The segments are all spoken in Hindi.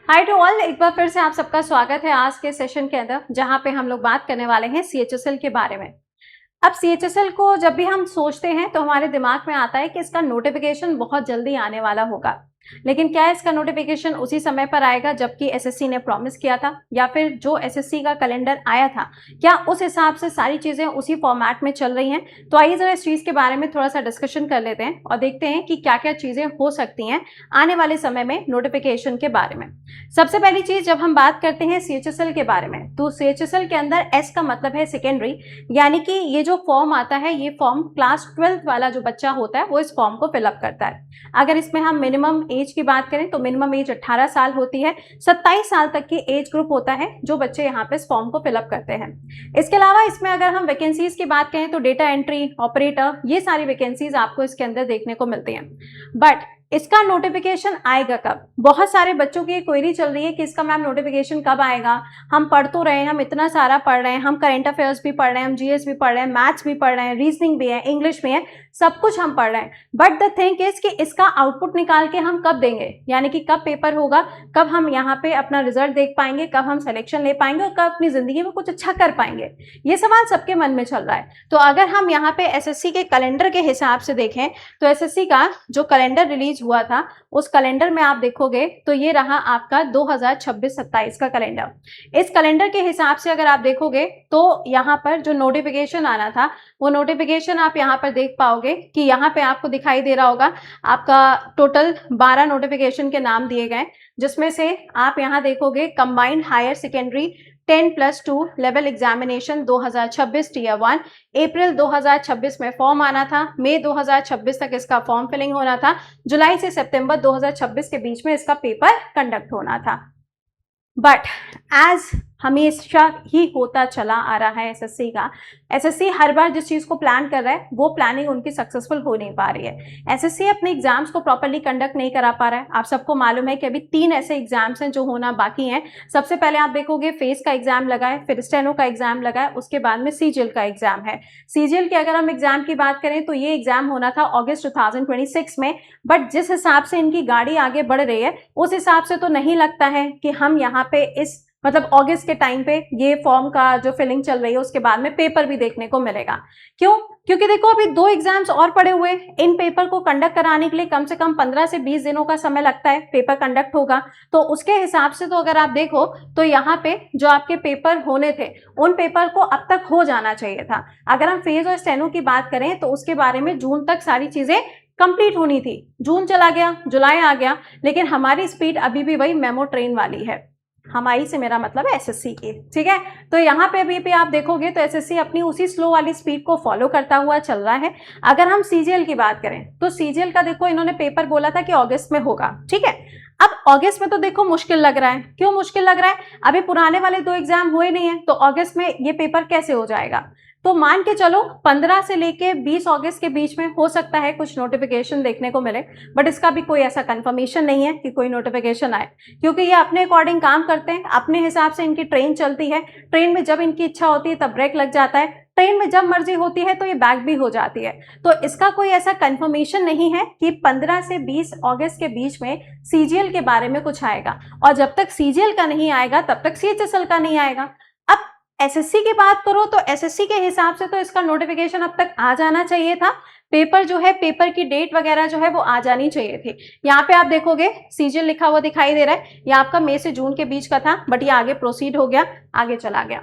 हाय टू ऑल, एक बार फिर से आप सबका स्वागत है आज के सेशन के अंदर, जहां पे हम लोग बात करने वाले हैं सीएचएसएल के बारे में। अब सीएचएसएल को जब भी हम सोचते हैं तो हमारे दिमाग में आता है कि इसका नोटिफिकेशन बहुत जल्दी आने वाला होगा। लेकिन क्या इसका नोटिफिकेशन उसी समय पर आएगा जबकि एसएससी ने प्रॉमिस किया था, या फिर जो एसएससी का कैलेंडर आया था क्या उस हिसाब से सारी चीजें उसी फॉर्मेट में चल रही हैं? तो आइए जरा इस चीज के बारे में थोड़ा सा डिस्कशन कर लेते हैं और देखते हैं कि क्या क्या चीजें हो सकती हैं आने वाले समय में नोटिफिकेशन के बारे में। सबसे पहली चीज, जब हम बात करते हैं सीएचएसएल के बारे में, तो सीएचएसएल के अंदर एस का मतलब है सेकेंडरी, यानी कि ये जो फॉर्म आता है ये फॉर्म क्लास 12th वाला जो बच्चा होता है वो इस फॉर्म को फिलअप करता है। अगर इसमें हम मिनिमम एज की बात करें तो मिनिमम एज 18 साल होती है। 27 साल तक की एज ग्रुप होता है जो बच्चे यहाँ पे इस फॉर्म को फिलअप करते हैं। इसके अलावा इसमें अगर हम वैकेंसीज की बात करें तो डेटा एंट्री ऑपरेटर, ये सारी वैकेंसीज आपको इसके अंदर देखने को मिलती हैं। बट इसका नोटिफिकेशन आएगा कब? बहुत सारे बच्चों की क्वेरी चल रही है कि इसका मैम नोटिफिकेशन कब आएगा। हम पढ़ तो रहे हैं, हम इतना सारा पढ़ रहे हैं, हम करंट अफेयर्स भी पढ़ रहे हैं, हम जीएस भी पढ़ रहे हैं, मैथ्स भी पढ़ रहे हैं, रीजनिंग भी है, इंग्लिश भी है, सब कुछ हम पढ़ रहे हैं। बट द थिंग इज कि इसका आउटपुट निकाल के हम कब देंगे, यानी कि कब पेपर होगा, कब हम यहाँ पे अपना रिजल्ट देख पाएंगे, कब हम सिलेक्शन ले पाएंगे और कब अपनी जिंदगी में कुछ अच्छा कर पाएंगे, ये सवाल सबके मन में चल रहा है। तो अगर हम यहाँ पे एसएससी के कैलेंडर के हिसाब से देखें तो एसएससी का जो कैलेंडर रिलीज हुआ था उस कैलेंडर में आप देखोगे तो ये रहा आपका 2026-27 का कैलेंडर। इस कैलेंडर के हिसाब से अगर आप देखोगे तो यहाँ पर जो नोटिफिकेशन आना था वो नोटिफिकेशन आप यहाँ पर देख पाओगे कि यहाँ पे आपको दिखाई दे रहा होगा आपका टोटल 12 नोटिफिकेशन के नाम दिए गए, जिसमें से आप यहाँ देखोगे combined higher secondary 10+2 level examination 2026 tier 1, April 2026 में फॉर्म आना था, मई 2026 तक इसका फॉर्म फिलिंग होना था, जुलाई से सितंबर 2026 के बीच में इसका पेपर कंडक्ट होना था। बट एज हमेशा ही होता चला आ रहा है एसएससी का, एसएससी हर बार जिस चीज को प्लान कर रहा है वो प्लानिंग उनकी सक्सेसफुल हो नहीं पा रही है। एसएससी अपने एग्जाम्स को प्रॉपर्ली कंडक्ट नहीं करा पा रहा है। आप सबको मालूम है कि अभी 3 ऐसे एग्जाम्स हैं जो होना बाकी हैं। सबसे पहले आप देखोगे फेस का एग्जाम लगा है, फिर स्टेनो का एग्जाम लगा है, उसके बाद में सीजीएल का एग्जाम है। सीजीएल की अगर हम एग्जाम की बात करें तो ये एग्जाम होना था अगस्त 2026 में, बट जिस हिसाब से इनकी गाड़ी आगे बढ़ रही है उस हिसाब से तो नहीं लगता है कि हम यहाँ पे इस अगस्त के टाइम पे ये फॉर्म का जो फिलिंग चल रही है उसके बाद में पेपर भी देखने को मिलेगा। क्यों? क्योंकि देखो अभी 2 एग्जाम्स और पड़े हुए, इन पेपर को कंडक्ट कराने के लिए कम से कम 15 से 20 दिनों का समय लगता है, पेपर कंडक्ट होगा। तो उसके हिसाब से तो अगर आप देखो तो यहाँ पे जो आपके पेपर होने थे उन पेपर को अब तक हो जाना चाहिए था। अगर हम फेज और स्टेनो की बात करें तो उसके बारे में जून तक सारी चीजें कंप्लीट होनी थी। जून चला गया, जुलाई आ गया, लेकिन हमारी स्पीड अभी भी वही मेमो ट्रेन वाली है। हमारी से मेरा मतलब है एसएससी की, ठीक है। तो यहाँ पे अभी भी आप देखोगे तो एसएससी अपनी उसी स्लो वाली स्पीड को फॉलो करता हुआ चल रहा है। अगर हम सीजीएल की बात करें तो सीजीएल का देखो इन्होंने पेपर बोला था कि अगस्त में होगा, ठीक है। अब अगस्त में तो देखो मुश्किल लग रहा है। क्यों मुश्किल लग रहा है? अभी पुराने वाले 2 एग्जाम हुए नहीं है तो अगस्त में ये पेपर कैसे हो जाएगा? तो मान के चलो 15 से लेके 20 अगस्त के बीच में हो सकता है कुछ नोटिफिकेशन देखने को मिले, बट इसका भी कोई ऐसा कंफर्मेशन नहीं है कि कोई नोटिफिकेशन आए, क्योंकि ये अपने अकॉर्डिंग काम करते हैं, अपने हिसाब से इनकी ट्रेन चलती है। ट्रेन में जब इनकी इच्छा होती है तब ब्रेक लग जाता है, ट्रेन में जब मर्जी होती है तो ये बैक भी हो जाती है। तो इसका कोई ऐसा कंफर्मेशन नहीं है कि 15 से 20 अगस्त के बीच में सीजीएल के बारे में कुछ आएगा, और जब तक सीजीएल का नहीं आएगा तब तक सीएचएसएल का नहीं आएगा। अब एसएससी की बात करो तो एसएससी के हिसाब से तो इसका नोटिफिकेशन अब तक आ जाना चाहिए था। पेपर जो है, पेपर की डेट वगैरह जो है वो आ जानी चाहिए थी। यहाँ पे आप देखोगे सीजीएल लिखा हुआ दिखाई दे रहा है, ये आपका मई से जून के बीच का था, बट ये आगे प्रोसीड हो गया, आगे चला गया,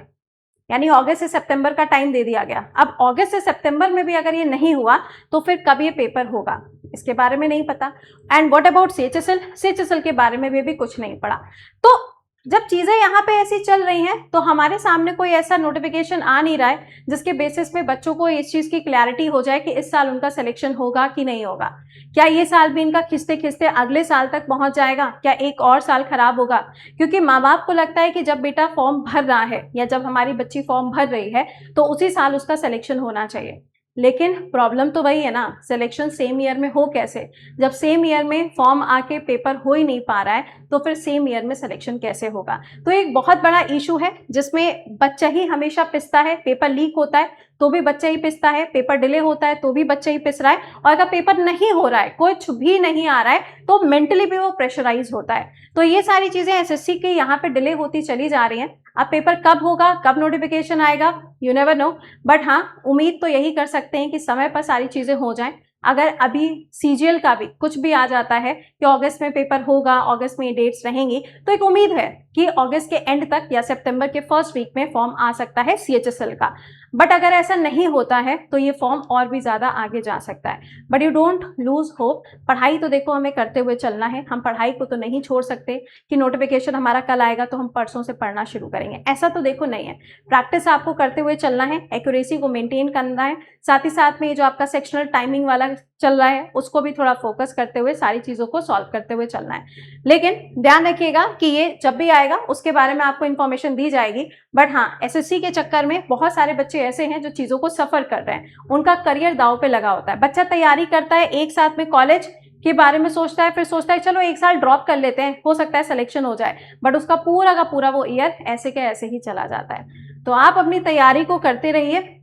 यानी अगस्त से सितंबर का टाइम दे दिया गया। अब अगस्त से सितंबर में भी अगर ये नहीं हुआ तो फिर कब ये पेपर होगा इसके बारे में नहीं पता। And what about CHSL? CHSL के बारे में भी कुछ नहीं पड़ा। तो जब चीजें यहाँ पे ऐसी चल रही हैं तो हमारे सामने कोई ऐसा नोटिफिकेशन आ नहीं रहा है जिसके बेसिस में बच्चों को इस चीज की क्लैरिटी हो जाए कि इस साल उनका सिलेक्शन होगा कि नहीं होगा। क्या ये साल भी इनका खिंचते खिंचते अगले साल तक पहुंच जाएगा? क्या एक और साल खराब होगा? क्योंकि माँ बाप को लगता है कि जब बेटा फॉर्म भर रहा है या जब हमारी बच्ची फॉर्म भर रही है तो उसी साल उसका सिलेक्शन होना चाहिए। लेकिन प्रॉब्लम तो वही है ना, सिलेक्शन सेम ईयर में हो कैसे? जब सेम ईयर में फॉर्म आके पेपर हो ही नहीं पा रहा है तो फिर सेम ईयर में सिलेक्शन कैसे होगा? तो एक बहुत बड़ा इशू है जिसमें बच्चा ही हमेशा पिसता है, पेपर लीक होता है तो भी बच्चा ही पिसता है, पेपर डिले होता है तो भी बच्चा ही पिस रहा है, और अगर पेपर नहीं हो रहा है, कुछ भी नहीं आ रहा है, तो मेंटली भी वो प्रेशराइज होता है। तो ये सारी चीजें एसएससी की यहाँ पे डिले होती चली जा रही हैं। अब पेपर कब होगा, कब नोटिफिकेशन आएगा, यू नेवर नो, बट हाँ उम्मीद तो यही कर सकते हैं कि समय पर सारी चीजें हो जाएं। अगर अभी सीजीएल का भी कुछ भी आ जाता है कि अगस्त में पेपर होगा, अगस्त में ये डेट्स रहेंगी, तो एक उम्मीद है कि अगस्त के एंड तक या सितंबर के फर्स्ट वीक में फॉर्म आ सकता है सीएचएसएल का। बट अगर ऐसा नहीं होता है तो ये फॉर्म और भी ज्यादा आगे जा सकता है। But you don't lose hope, पढ़ाई तो देखो हमें करते हुए चलना है, हम पढ़ाई को तो नहीं छोड़ सकते कि नोटिफिकेशन हमारा कल आएगा तो हम परसों से पढ़ना शुरू करेंगे, ऐसा तो देखो नहीं है। प्रैक्टिस आपको करते हुए चलना है, एक्यूरेसी को मेंटेन करना है, साथ ही साथ में ये जो आपका सेक्शनल टाइमिंग वाला चल रहा है उसको भी थोड़ा फोकस करते हुए सारी चीजों को सॉल्व करते हुए चलना है। लेकिन ध्यान रखिएगा कि ये जब भी आएगा उसके बारे में आपको इन्फॉर्मेशन दी जाएगी। बट हाँ, एसएससी के चक्कर में बहुत सारे बच्चे ऐसे हैं जो चीजों को सफर कर रहे हैं, उनका करियर दांव पे लगा होता है। बच्चा तैयारी करता है, एक साथ में कॉलेज के बारे में सोचता है, फिर सोचता है चलो एक साल ड्रॉप कर लेते हैं, हो सकता है सिलेक्शन हो जाए, बट उसका पूरा का पूरा वो ईयर ऐसे के ऐसे ही चला जाता है। तो आप अपनी तैयारी को करते रहिए,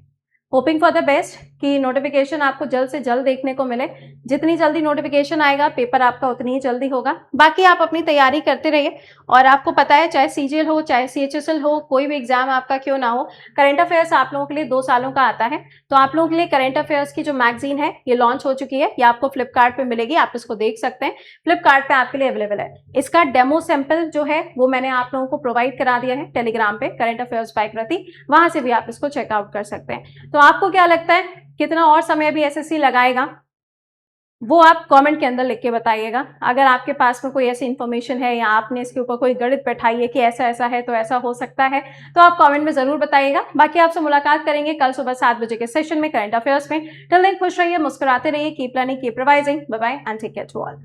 होपिंग फॉर द बेस्ट कि नोटिफिकेशन आपको जल्द से जल्द देखने को मिले। जितनी जल्दी नोटिफिकेशन आएगा पेपर आपका उतनी ही जल्दी होगा। बाकी आप अपनी तैयारी करते रहिए, और आपको पता है चाहे सीजीएल हो चाहे सीएचएसएल हो, कोई भी एग्जाम आपका क्यों ना हो, करंट अफेयर्स आप लोगों के लिए 2 सालों का आता है। तो आप लोगों के लिए करंट अफेयर्स की जो मैगजीन है ये लॉन्च हो चुकी है, ये आपको फ्लिपकार्ट पे मिलेगी, आप इसको देख सकते हैं, फ्लिपकार्ट पे आपके लिए अवेलेबल है। इसका डेमो सैंपल जो है वो मैंने आप लोगों को प्रोवाइड करा दिया है टेलीग्राम पे, करंट अफेयर्स बाय कृति, वहां से भी आप इसको चेकआउट कर सकते हैं। तो आपको क्या लगता है कितना और समय भी एसएससी लगाएगा, वो आप कमेंट के अंदर लिख के बताइएगा। अगर आपके पास में कोई ऐसी इन्फॉर्मेशन है या आपने इसके ऊपर कोई गणित बैठाई है कि ऐसा ऐसा है तो ऐसा हो सकता है, तो आप कमेंट में जरूर बताइएगा। बाकी आपसे मुलाकात करेंगे कल सुबह 7 बजे के सेशन में करंट अफेयर्स में। टिल देन खुश रहिए, मुस्कुराते रहिए, keep learning, keep revising, bye bye and take care to all.